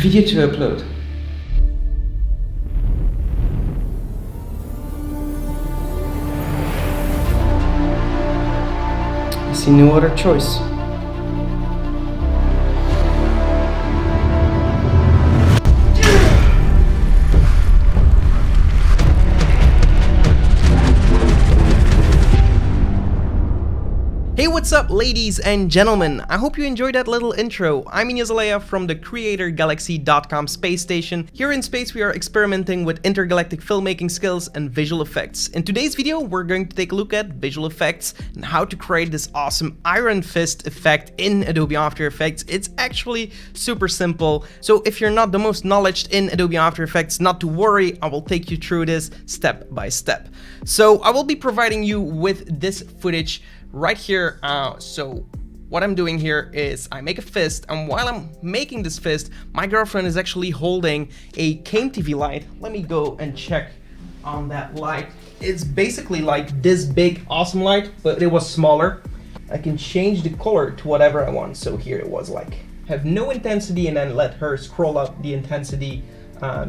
video to upload. I see no other choice. Hey, what's up, ladies and gentlemen? I hope you enjoyed that little intro. I'm Ignace Aleya from the CreatorGalaxy.com space station. Here in space, we are experimenting with intergalactic filmmaking skills and visual effects. In today's video, we're going to take a look at visual effects and how to create this awesome Iron Fist effect in Adobe After Effects. It's actually super simple. So if you're not the most knowledgeable in Adobe After Effects, not to worry, I will take you through this step by step. So I will be providing you with this footage right here. So what I'm doing here is I make a fist, and while I'm making this fist, my girlfriend is actually holding a Came TV light. Let me go and check on that light. It's basically like this big awesome light, but it was smaller. I can change the color to whatever I want. So here it was like have no intensity, and then let her scroll up the intensity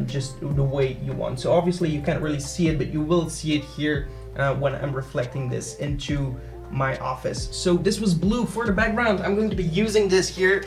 just the way you want. So obviously you can't really see it, but you will see it here when I'm reflecting this into my office. So this was blue for the background. I'm going to be using this here.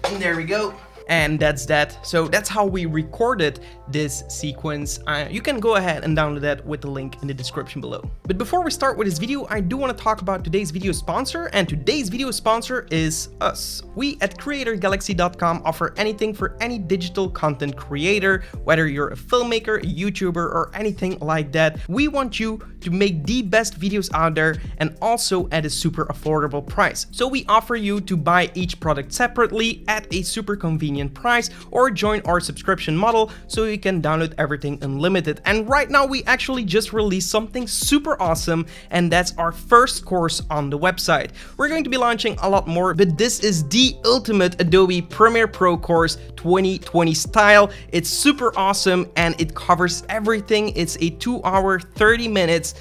And there we go. And that's that. So that's how we recorded this sequence. You can go ahead and download that with the link in the description below. But before we start with this video, I do want to talk about today's video sponsor, and today's video sponsor is us. We at CreatorGalaxy.com offer anything for any digital content creator, whether you're a filmmaker, a YouTuber, or anything like that. We want you to make the best videos out there, and also at a super affordable price. So we offer you to buy each product separately at a super convenient price, or join our subscription model so you can download everything unlimited. And right now we actually just released something super awesome, and that's our first course on the website. We're going to be launching a lot more, but this is the ultimate Adobe Premiere Pro course 2020 style. It's super awesome and it covers everything. It's a 2-hour 30 minutes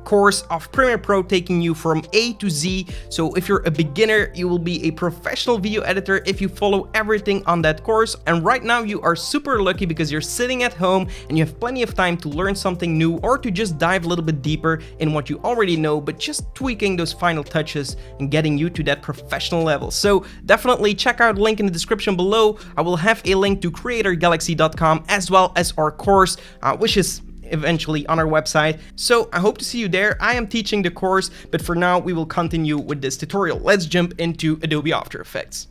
course of Premiere Pro, taking you from A to Z. So if you're a beginner, you will be a professional video editor if you follow everything on that course. And right now you are super lucky because you're sitting at home and you have plenty of time to learn something new, or to just dive a little bit deeper in what you already know, but just tweaking those final touches and getting you to that professional level. So definitely check out the link in the description below. I will have a link to CreatorGalaxy.com as well as our course, which is eventually on our website. So I hope to see you there. I am teaching the course, but for now we will continue with this tutorial. Let's jump into Adobe After Effects.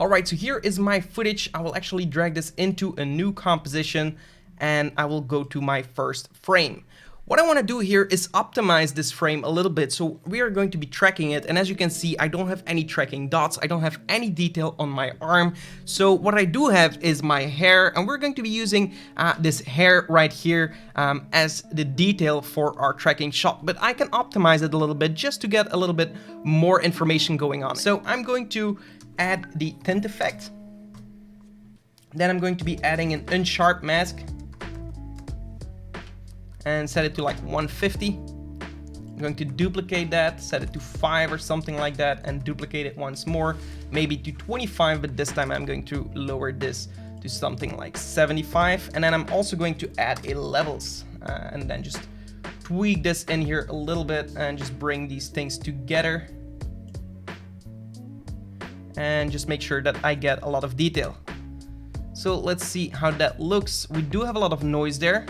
Alright, so here is my footage. I will actually drag this into a new composition, and I will go to my first frame. What I want to do here is optimize this frame a little bit. So we are going to be tracking it, and as you can see, I don't have any tracking dots. I don't have any detail on my arm. So what I do have is my hair, and we're going to be using this hair right here as the detail for our tracking shot. But I can optimize it a little bit just to get a little bit more information going on. So I'm going to add the tint effect. Then I'm going to be adding an unsharp mask and set it to like 150. I'm going to duplicate that, set it to 5 or something like that, and duplicate it once more, maybe to 25, but this time I'm going to lower this to something like 75. And then I'm also going to add a levels and then just tweak this in here a little bit and just bring these things together. And just make sure that I get a lot of detail. So let's see how that looks. We do have a lot of noise there.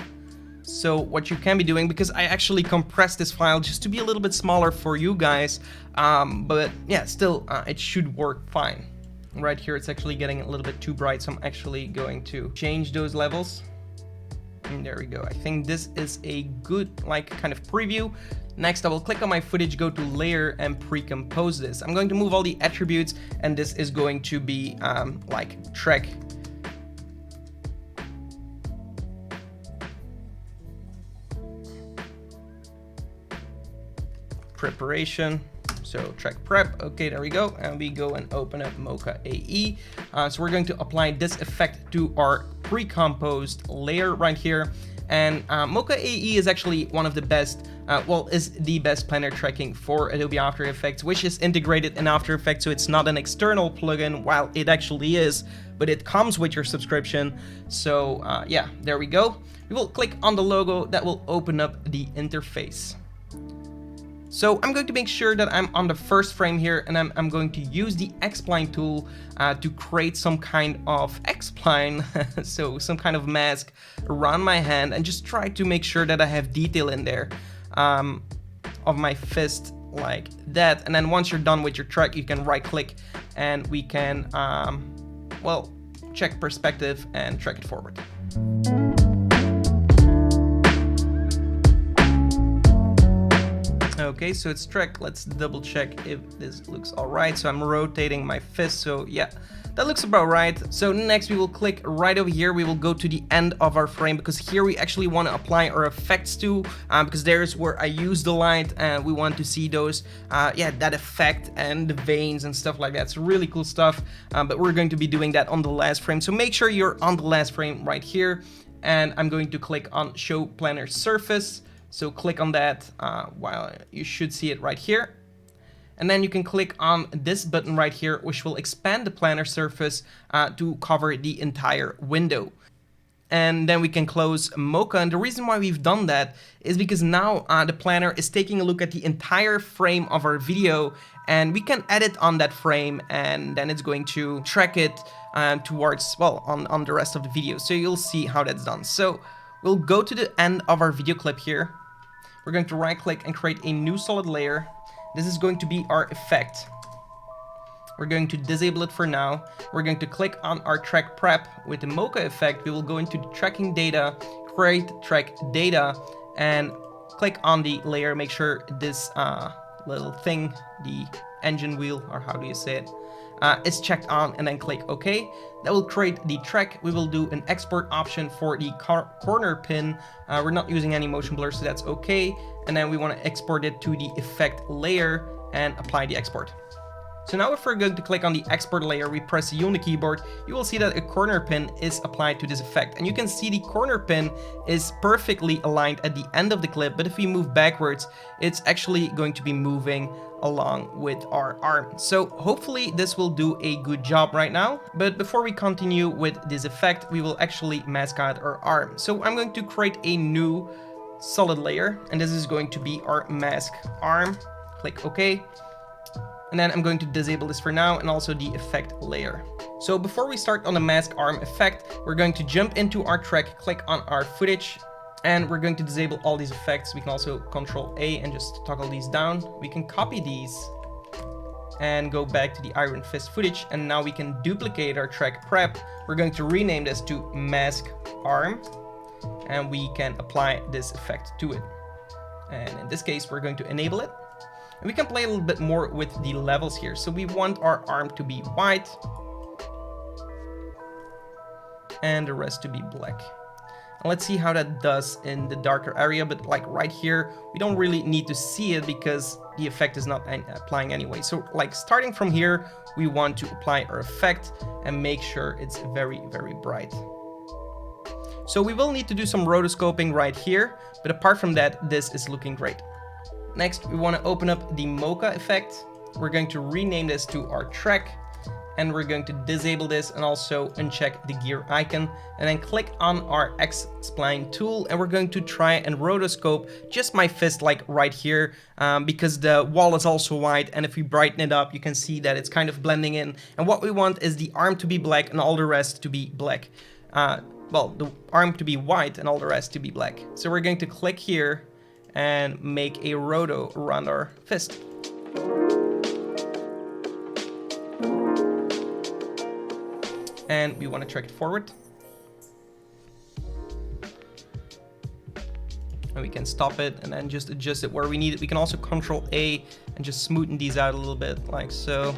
So what you can be doing, because I actually compressed this file just to be a little bit smaller for you guys, but yeah, still it should work fine. Right here it's actually getting a little bit too bright, so I'm actually going to change those levels. And there we go. I think this is a good like kind of preview. Next, I will click on my footage, go to layer, and pre-compose this. I'm going to move all the attributes, and this is going to be like track preparation. So track prep, okay, there we go. And we go and open up Mocha AE. So we're going to apply this effect to our pre-composed layer right here. And Mocha AE is actually one of the best well, is the best planner tracking for Adobe After Effects, which is integrated in After Effects, so it's not an external plugin, while it actually is, but it comes with your subscription. So yeah, there we go. We will click on the logo. That will open up the interface. So I'm going to make sure that I'm on the first frame here, and I'm going to use the X-Spline tool to create some kind of X-Spline, so some kind of mask around my hand, and just try to make sure that I have detail in there of my fist like that. And then once you're done with your track, you can right click and we can, well, check perspective and track it forward. Okay, so it's tracked. Let's double check if this looks all right. So I'm rotating my fist, so yeah, that looks about right. So next we will click right over here. We will go to the end of our frame, because here we actually want to apply our effects to, because there's where I use the light and we want to see those, yeah, that effect and the veins and stuff like that. It's really cool stuff, but we're going to be doing that on the last frame. So make sure you're on the last frame right here, and I'm going to click on Show Planner Surface. So click on that while you should see it right here. And then you can click on this button right here, which will expand the planner surface to cover the entire window. And then we can close Mocha. And the reason why we've done that is because now the planner is taking a look at the entire frame of our video, and we can edit on that frame, and then it's going to track it towards, well, on the rest of the video. So you'll see how that's done. So we'll go to the end of our video clip here. We're going to right click and create a new solid layer. This is going to be our effect. We're going to disable it for now. We're going to click on our track prep with the Mocha effect. We will go into the tracking data, create track data, and click on the layer. Make sure this little thing, the engine wheel, or how do you say it, is checked on, and then click OK. That will create the track. We will do an export option for the corner pin. We're not using any motion blur, so that's OK. And then we want to export it to the effect layer and apply the export. So now if we're going to click on the export layer, we press U on the keyboard, you will see that a corner pin is applied to this effect. And you can see the corner pin is perfectly aligned at the end of the clip, but if we move backwards, it's actually going to be moving along with our arm. So hopefully this will do a good job right now. But before we continue with this effect, we will actually mask out our arm. So I'm going to create a new solid layer, and this is going to be our mask arm. Click OK. And then I'm going to disable this for now, and also the effect layer. So before we start on the mask arm effect, we're going to jump into our track, click on our footage, and we're going to disable all these effects. We can also Control A and just toggle these down. We can copy these and go back to the Iron Fist footage, and now we can duplicate our track prep. We're going to rename this to mask arm, and we can apply this effect to it. And in this case, we're going to enable it. And we can play a little bit more with the levels here. So we want our arm to be white and the rest to be black. And let's see how that does in the darker area, but like right here, we don't really need to see it because the effect is not applying anyway. So like starting from here, we want to apply our effect and make sure it's very, very bright. So we will need to do some rotoscoping right here, but apart from that, this is looking great. Next, we want to open up the Mocha effect. We're going to rename this to our track, and we're going to disable this and also uncheck the gear icon, and then click on our X-Spline tool, and we're going to try and rotoscope just my fist like right here, because the wall is also white, and if we brighten it up, you can see that it's kind of blending in. And what we want is the arm to be black and all the rest to be black. Well, the arm to be white and all the rest to be black. So we're going to click here and make a roto around our fist. And we want to track it forward. And we can stop it and then just adjust it where we need it. We can also Control A and just smoothen these out a little bit, like so.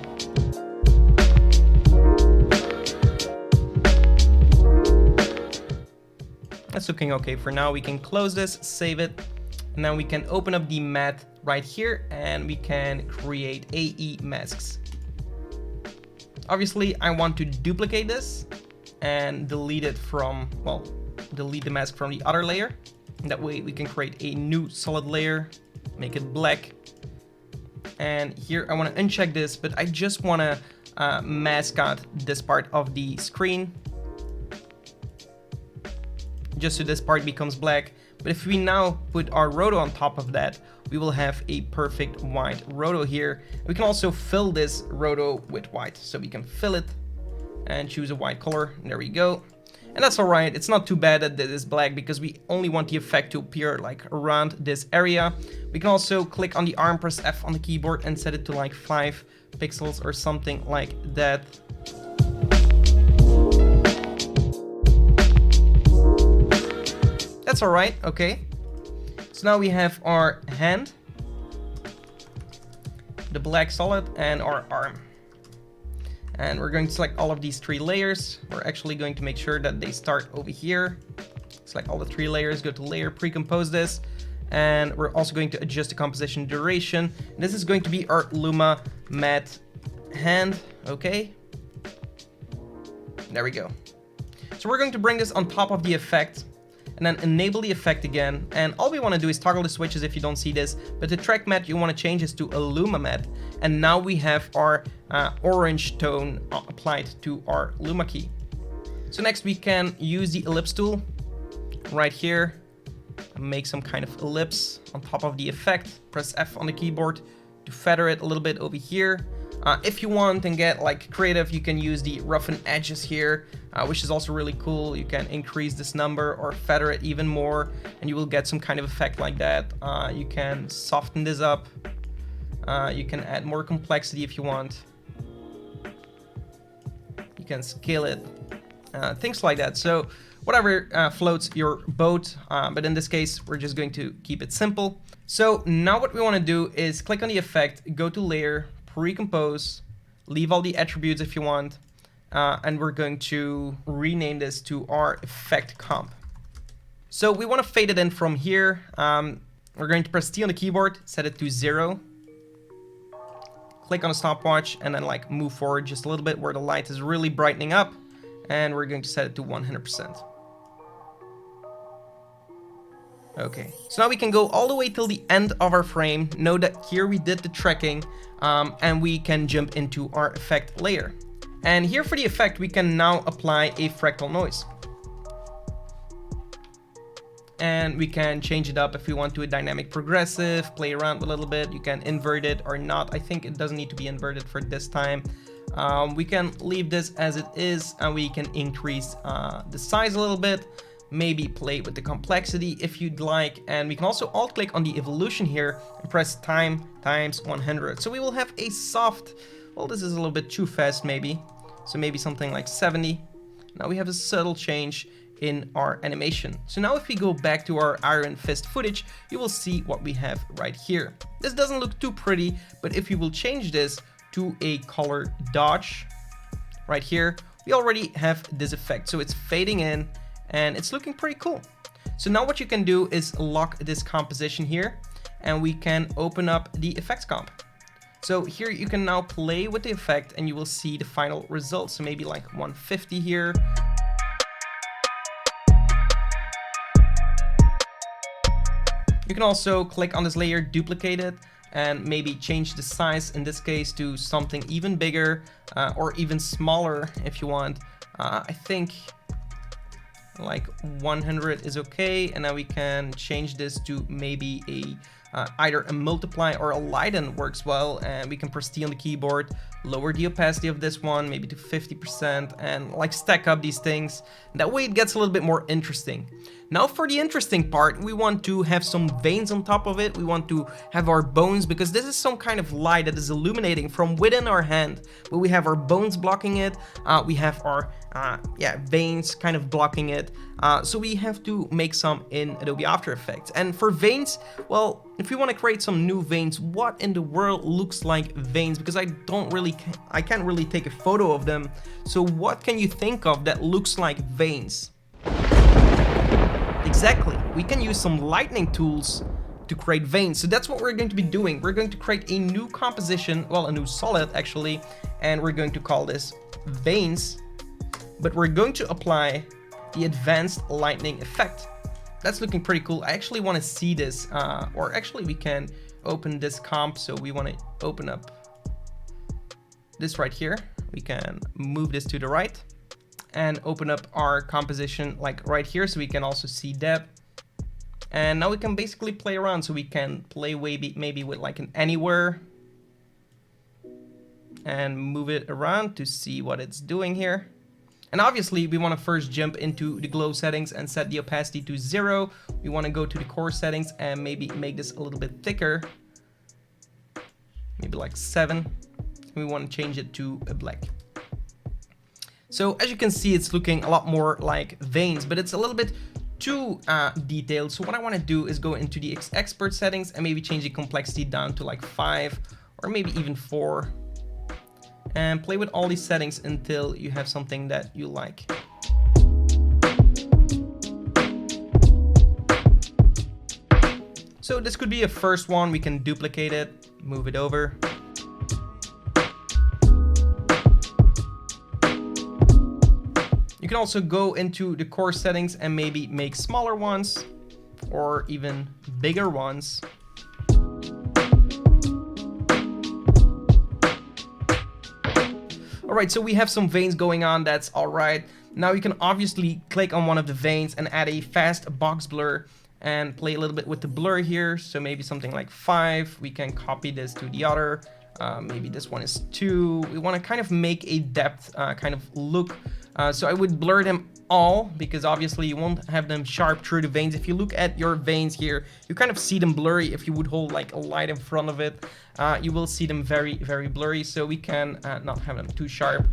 That's looking okay for now. We can close this, save it. And now we can open up the matte right here and we can create AE masks. Obviously, I want to duplicate this and delete it from, well, delete the mask from the other layer. That way we can create a new solid layer, make it black. And here I want to uncheck this, but I just want to mask out this part of the screen, just so this part becomes black. But if we now put our roto on top of that, we will have a perfect white roto here. We can also fill this roto with white, so we can fill it and choose a white color. There we go. And that's all right. It's not too bad that it is black because we only want the effect to appear like around this area. We can also click on the arm, press F on the keyboard and set it to like 5 pixels or something like that. That's all right. Okay. So now we have our hand, the black solid, and our arm. And we're going to select all of these 3 layers. We're actually going to make sure that they start over here. Select all the 3 layers, go to layer, pre-compose this. And we're also going to adjust the composition duration. And this is going to be our Luma matte hand. Okay. There we go. So we're going to bring this on top of the effect and then enable the effect again. And all we want to do is toggle the switches if you don't see this, but the track matte you want to change this to a Luma matte. And now we have our orange tone applied to our Luma key. So next we can use the ellipse tool right here, make some kind of ellipse on top of the effect, press F on the keyboard to feather it a little bit over here. If you want and get like creative, you can use the roughen edges here, which is also really cool. You can increase this number or feather it even more, and you will get some kind of effect like that. You can soften this up. You can add more complexity if you want. You can scale it, things like that. So whatever floats your boat, but in this case, we're just going to keep it simple. So now what we want to do is click on the effect, go to layer, pre-compose, leave all the attributes if you want, and we're going to rename this to our effect comp. So we want to fade it in from here. We're going to press T on the keyboard, set it to 0. Click on the stopwatch and then like move forward just a little bit where the light is really brightening up, and we're going to set it to 100%. Okay, so now we can go all the way till the end of our frame. Know that here we did the tracking, and we can jump into our effect layer. And here for the effect, we can now apply a fractal noise. And we can change it up if we want to a dynamic progressive, play around a little bit. You can invert it or not. I think it doesn't need to be inverted for this time. We can leave this as it is, and we can increase the size a little bit. Maybe play with the complexity if you'd like, and we can also alt click on the evolution here and press time times 100. So we will have a soft, well, this is a little bit too fast maybe, so maybe something like 70. Now we have a subtle change in our animation. So now if we go back to our Iron Fist footage, you will see what we have right here. This doesn't look too pretty, but if you will change this to a color dodge right here, we already have this effect. So it's fading in, and it's looking pretty cool. So now what you can do is lock this composition here, and we can open up the effects comp. So here you can now play with the effect and you will see the final result. So maybe like 150 here. You can also click on this layer, duplicate it, and maybe change the size in this case to something even bigger, or even smaller if you want. I think like 100 is okay, and now we can change this to maybe a either a multiply or a lighten works well, and we can press T on the keyboard, lower the opacity of this one maybe to 50%, and like stack up these things. That way it gets a little bit more interesting. Now for the interesting part, we want to have some veins on top of it. We want to have our bones, because this is some kind of light that is illuminating from within our hand, but we have our bones blocking it. We have our veins kind of blocking it. So we have to make some in Adobe After Effects. And for veins, well, if we want to create some new veins, what in the world looks like veins? Because I can't really take a photo of them. So what can you think of that looks like veins? Exactly, we can use some lightning tools to create veins. So that's what we're going to be doing. We're going to create a new composition, well, a new solid actually, and we're going to call this veins, but we're going to apply the advanced lightning effect. that's looking pretty cool. I actually want to see this, or actually we can open this comp. So we want to open up this right here. We can move this to the right and open up our composition like right here, so we can also see that. And now we can basically play around, so we can play maybe with like an anywhere and move it around to see what it's doing here. And obviously we want to first jump into the glow settings and set the opacity to 0. We want to go to the core settings and maybe make this a little bit thicker, maybe like 7. We want to change it to a black. So as you can see, it's looking a lot more like veins, but it's a little bit too detailed. So what I want to do is go into the expert settings and maybe change the complexity down to like 5 or maybe even 4, and play with all these settings until you have something that you like. So this could be a first one. We can duplicate it, move it over. You can also go into the core settings and maybe make smaller ones or even bigger ones. All right, so we have some veins going on. That's all right. Now you can obviously click on one of the veins and add a fast box blur and play a little bit with the blur here. So maybe something like 5. We can copy this to the other. Maybe this one is 2. We want to kind of make a depth kind of look. So I would blur them all, because obviously you won't have them sharp through the veins. If you look at your veins here, you kind of see them blurry. If you would hold like a light in front of it, you will see them very, very blurry. So we can not have them too sharp.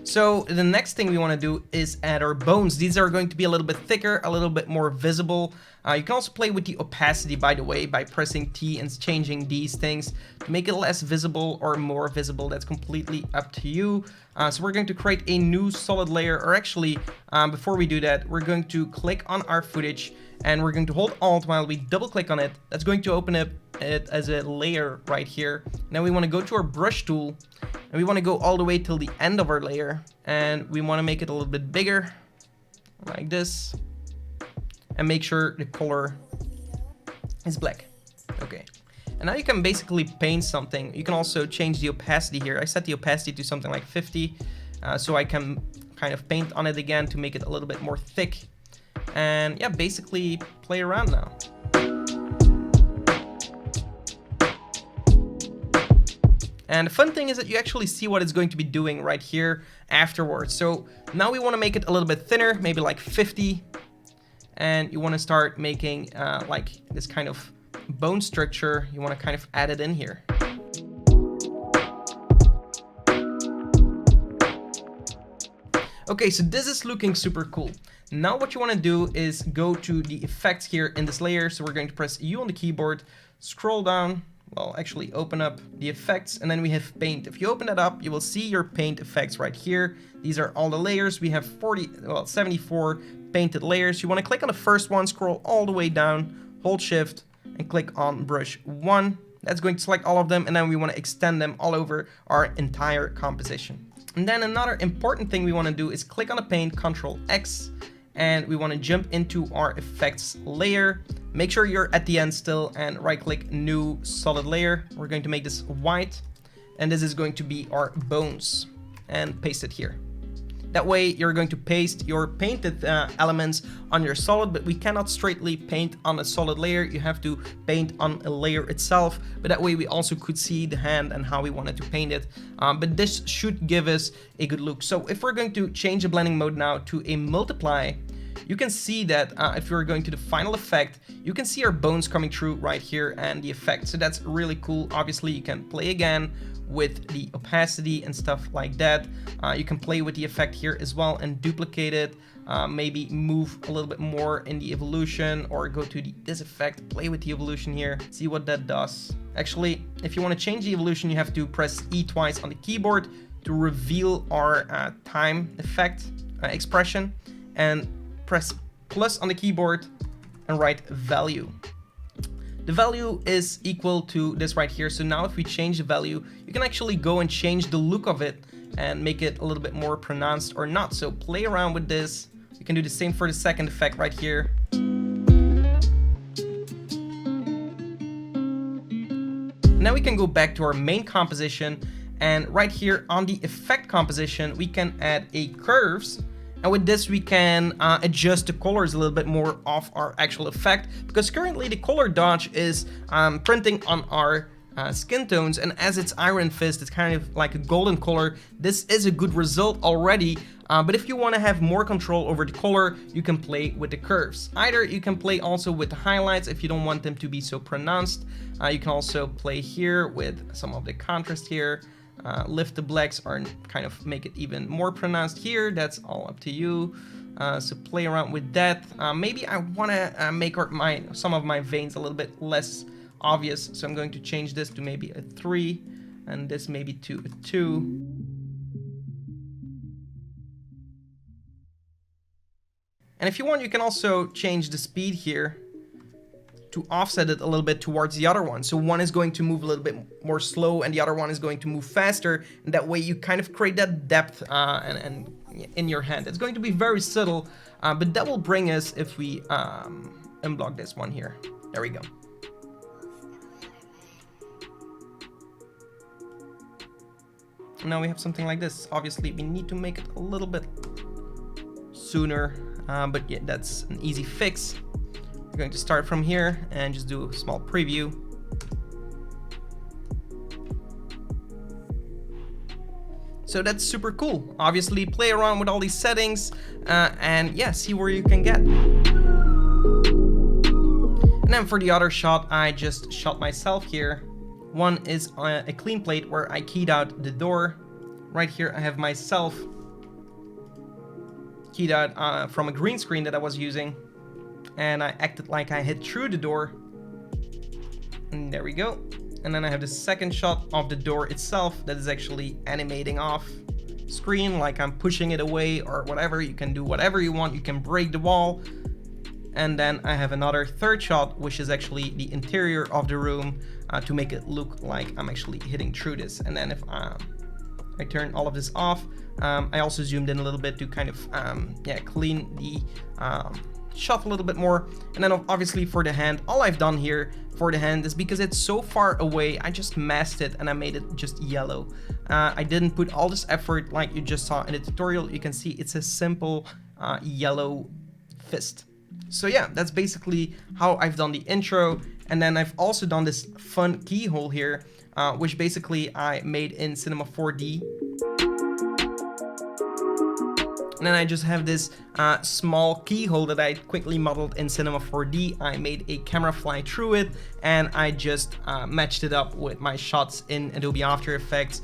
So the next thing we want to do is add our bones. These are going to be a little bit thicker, a little bit more visible. You can also play with the opacity, by the way, by pressing T and changing these things to make it less visible or more visible. That's completely up to you. So we're going to create a new solid layer, or actually, before we do that, we're going to click on our footage and we're going to hold Alt while we double click on it. That's going to open up it as a layer right here. Now we want to go to our brush tool and we want to go all the way till the end of our layer, and we want to make it a little bit bigger like this, and make sure the color is black. Okay, and now you can basically paint something. You can also change the opacity here. I set the opacity to something like 50, so I can kind of paint on it again to make it a little bit more thick. And yeah, basically play around now. And the fun thing is that you actually see what it's going to be doing right here afterwards. So now we want to make it a little bit thinner, maybe like 50. And you want to start making like this kind of bone structure. You want to kind of add it in here. Okay, so this is looking super cool. Now what you want to do is go to the effects here in this layer. So we're going to press U on the keyboard, scroll down. Well, actually open up the effects, and then we have paint. If you open that up, you will see your paint effects right here. These are all the layers. We have 74 painted layers. You want to click on the first one, scroll all the way down, hold shift and click on brush 1. That's going to select all of them, and then we want to extend them all over our entire composition. And then another important thing we want to do is click on the paint, Ctrl X, and we want to jump into our effects layer. Make sure you're at the end still and right click new solid layer. We're going to make this white, and this is going to be our bones, and paste it here. That way you're going to paste your painted elements on your solid, but we cannot straightly paint on a solid layer. You have to paint on a layer itself, but that way we also could see the hand and how we wanted to paint it. But this should give us a good look. So if we're going to change the blending mode now to a multiply, you can see that if we're going to the final effect, you can see our bones coming through right here and the effect. So that's really cool. Obviously you can play again with the opacity and stuff like that. You can play with the effect here as well and duplicate it. Maybe move a little bit more in the evolution, or go to this effect, play with the evolution here, see what that does. Actually, if you want to change the evolution, you have to press E twice on the keyboard to reveal our time effect expression, and press plus on the keyboard and write value. The value is equal to this right here. So now if we change the value, you can actually go and change the look of it and make it a little bit more pronounced or not. So play around with this. You can do the same for the second effect right here. Now we can go back to our main composition, and right here on the effect composition we can add a curves, and with this we can adjust the colors a little bit more of our actual effect, because currently the color dodge is printing on our skin tones, and as it's Iron Fist, it's kind of like a golden color. This is a good result already, but if you want to have more control over the color, you can play with the curves. Either you can play also with the highlights if you don't want them to be so pronounced. You can also play here with some of the contrast here, lift the blacks or kind of make it even more pronounced here. That's all up to you. So play around with that. Maybe I want to make some of my veins a little bit less obvious, so I'm going to change this to maybe a 3 and this maybe to a 2. And if you want, you can also change the speed here to offset it a little bit towards the other one. So one is going to move a little bit more slow and the other one is going to move faster, and that way you kind of create that depth and in your hand. It's going to be very subtle, but that will bring us, if we unblock this one here. There we go. Now we have something like this. Obviously we need to make it a little bit sooner, but yeah, that's an easy fix. We're going to start from here and just do a small preview. So that's super cool. Obviously play around with all these settings and yeah, see where you can get. And then for the other shot, I just shot myself here. One is a clean plate where I keyed out the door. Right here I have myself keyed out from a green screen that I was using, and I acted like I hit through the door, and there we go. And then I have the second shot of the door itself that is actually animating off screen, like I'm pushing it away or whatever. You can do whatever you want, you can break the wall. And then I have another third shot, which is actually the interior of the room, to make it look like I'm actually hitting through this. And then if I turn all of this off, I also zoomed in a little bit to kind of clean the shot a little bit more. And then obviously for the hand, all I've done here for the hand is, because it's so far away, I just masked it and I made it just yellow. I didn't put all this effort like you just saw in the tutorial. You can see it's a simple yellow fist. So yeah, that's basically how I've done the intro. And then I've also done this fun keyhole here, which basically I made in Cinema 4D. And then I just have this small keyhole that I quickly modeled in Cinema 4D. I made a camera fly through it, and I just matched it up with my shots in Adobe After Effects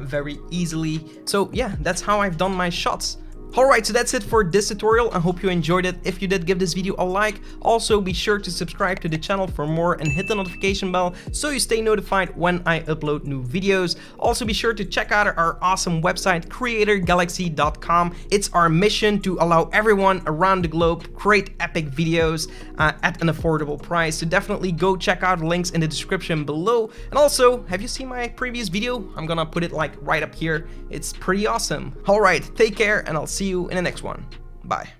very easily. So yeah, that's how I've done my shots. Alright, so that's it for this tutorial. I hope you enjoyed it. If you did, give this video a like. Also, be sure to subscribe to the channel for more and hit the notification bell so you stay notified when I upload new videos. Also, be sure to check out our awesome website, CreatorGalaxy.com. It's our mission to allow everyone around the globe create epic videos at an affordable price. So definitely go check out the links in the description below. And also, have you seen my previous video? I'm gonna put it like right up here. It's pretty awesome. Alright, take care, and I'll see you in the next one. Bye.